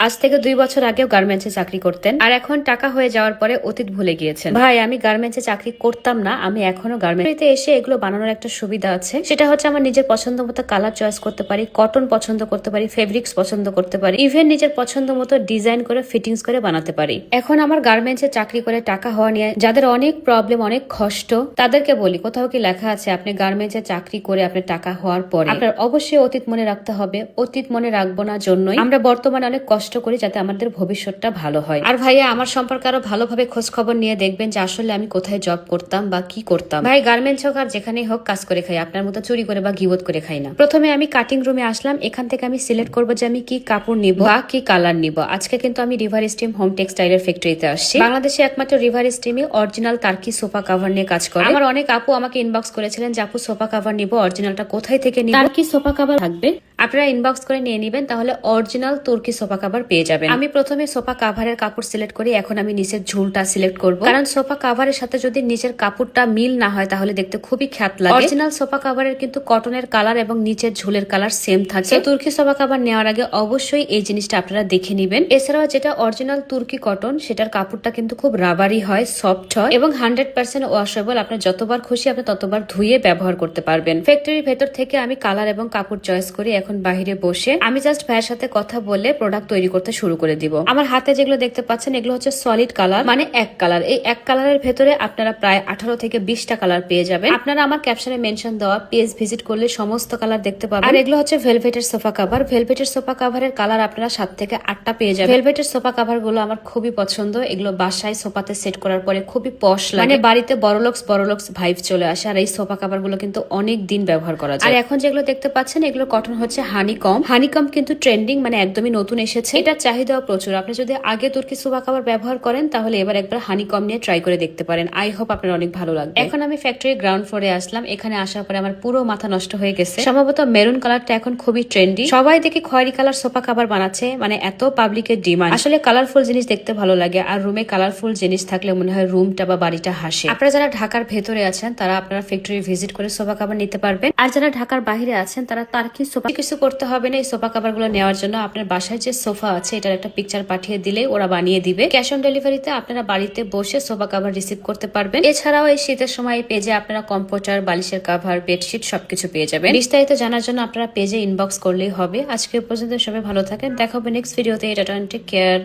আজ থেকে 2 বছর আগেও গার্মেন্টসে চাকরি করতেন, আর এখন টাকা হয়ে যাওয়ার পরে অতীত ভুলে গিয়েছেন। ভাই, আমি গার্মেন্টসে চাকরি করতাম না, আমি এখনো গার্মেন্টসে এসে এগুলো বানানোর একটা সুবিধা আছে। সেটা হচ্ছে আমার নিজের পছন্দ মতো কালার চয়েস করতে পারি, কটন পছন্দ করতে পারি, ফেব্রিক্স পছন্দ করতে পারি, ইভেন নিজের পছন্দ মতো ডিজাইন করে ফিটিংস করে বানাতে পারি। এখন আমার গার্মেন্টসে চাকরি করে টাকা হওয়া নিয়ে যাদের অনেক প্রবলেম, অনেক কষ্ট, তাদেরকে বলি, কোথাও কি লেখা আছে আপনি গার্মেন্টসে চাকরি করে আপনার টাকা হওয়ার পরে আপনার অবশ্যই অতীত মনে রাখতে হবে? অতীত মনে রাখবো না জন্যই আমরা বর্তমানে অনেক কষ্ট করি, যাতে আমাদের ভবিষ্যৎটা ভালো হয়। আর ভাইয়া, আমার সম্পর্কে আরো ভালোভাবে খোঁজ খবর নিয়ে দেখবেন যে আসলে আমি কোথায় জব করতাম বা কি করতাম। ভাই, গার্মেন্টস হোক আর যেখানেই হোক, কাজ করে খাই, আপনার মতো চুরি করে বা গিবত করে খাই না। প্রথমে আমি কাটিং রুমে আসলাম, এখান থেকে আমি সিলেক্ট করবো যে আমি কি কাপড় নিব বা কি কালার নিব। আজকে কিন্তু আমি রিভার স্টিম হোম টেক্সটাইলের ফ্যাক্টরিতে আসছি। বাংলাদেশে একমাত্র রিভার স্টিমই অরিজিনাল টার্কি সোফা কাভার নিয়ে কাজ করে। আমার অনেক আপু আমাকে ইনবক্স করেছিলেন যে আপু, সোফা কাভার নিব, অরিজিনালটা কোথায় থেকে নিব, টার্কি সোফা কাভার থাকবে? আপনারা ইনবক্স করে নিয়ে নিবেন, তাহলে অরিজিনাল তুর্কি সোফা কাভার পেয়ে যাবেন। আমি প্রথমে সোফা কাভারের কাপড় সিলেক্ট করি, এখন আমি নিচের ঝুলটা সিলেক্ট করব, কারণ সোফা কাভারের সাথে যদি নিচের কাপড়টা মিল না হয় তাহলে দেখতে খুবই খ্যাত লাগে। অরিজিনাল সোফা কাভারের কিন্তু কটনের কালার এবং নিচের ঝুলের কালার সেম থাকে। তুর্কি সোফা কাভার নেওয়ার আগে অবশ্যই এই জিনিসটা আপনারা দেখে নিবেন। এছাড়াও যেটা অরিজিনাল তুর্কি কটন, সেটার কাপড়টা কিন্তু খুব রাবারি হয়, সফট হয় এবং 100% ওয়াশেবল। আপনার যতবার খুশি আপনি ততবার ধুয়ে ব্যবহার করতে পারবেন। ফ্যাক্টরির ভেতর থেকে আমি কালার এবং কাপড় চয়েস করি, এখন বাহিরে বসে আমি জাস্ট ভাইয়ের সাথে কথা বলে প্রোডাক্ট তৈরি করতে শুরু করে দিব। আমার হাতে যেগুলো দেখতে পাচ্ছেন এগুলো হচ্ছে সলিড কালার, মানে এক কালার। এই এক কালারের ভেতরে আপনারা প্রায় 18 থেকে 20টা কালার পেয়ে যাবেন। আপনারা আমার ক্যাপশনে মেনশন দেওয়া পেজ ভিজিট করলে সমস্ত কালার দেখতে পাবেন। আর এগুলো হচ্ছে ভেলভেটের সোফা কাভার। ভেলভেটের সোফা কাভারের কালার আপনারা 7 থেকে 8টা পেয়ে যাবেন। ভেলভেটের সোফা কাভার গুলো আমার খুবই পছন্দ। এগুলো বাসায় সোফাতে সেট করার পরে খুবই পশ লাগে, মানে বাড়িতে বড়লোকস ভাইব চলে আসে। আর এই সোফা কাভার গুলো কিন্তু অনেক দিন ব্যবহার করা যায়। আর এখন যেগুলো দেখতে পাচ্ছেন এগুলো কটন হচ্ছে হানিকম। হানিকম কিন্তু ট্রেন্ডিং, মানে একদমই নতুন এসেছে। এটা চাহিদাও প্রচুর। আপনি যদি আগে তুর্কি সোফা কাভার ব্যবহার করেন তাহলে এবার একবার হানিকম নিয়ে ট্রাই করে দেখতে পারেন। আই হোপ আপনার অনেক ভালো লাগবে। এখন আমি ফ্যাক্টরির গ্রাউন্ড ফ্লোরে আসলাম। এখানে আসার পরে আমার পুরো মাথা নষ্ট হয়ে গেছে। সম্ভবত মেরুন কালারটা এখন খুবই ট্রেন্ডি। সবাই দেখি খয়েরি কালার সোফা কাভার বানাচ্ছে, মানে এত পাবলিকের ডিমান্ড। আসলে কালারফুল জিনিস দেখতে ভালো লাগে, আর রুমে কালারফুল জিনিস থাকলে মনে হয় রুমটা বা বাড়িটা হাসে। আপনারা যারা ঢাকার ভেতরে আছেন তারা আপনারা ফ্যাক্টরি ভিজিট করে সোফা কাভার নিতে পারবেন, আর যারা ঢাকার বাইরে আছেন তারা টার্কি সোফা কিছু করতে হবে না। এই সোফা কাভার গুলো নেওয়ার জন্য আপনার বাসায় যে সোফা আছে এটার একটা পিকচার পাঠিয়ে দিলে ওরা বানিয়ে দিবে। ক্যাশ অন ডেলিভারিতে আপনারা বাড়িতে বসে সোফা কাভার রিসিভ করতে পারবেন। এছাড়াও এই শীতের সময় পেজে আপনারা কম্পিউটার, বালিশের কাভার, বেডশিট সবকিছু পেয়ে যাবেন। বিস্তারিত জানার জন্য আপনারা পেজে ইনবক্স করলেই হবে। আজকে পর্যন্ত সবাই ভালো থাকেন, দেখা হবে নেক্সট ভিডিওতে। Take care.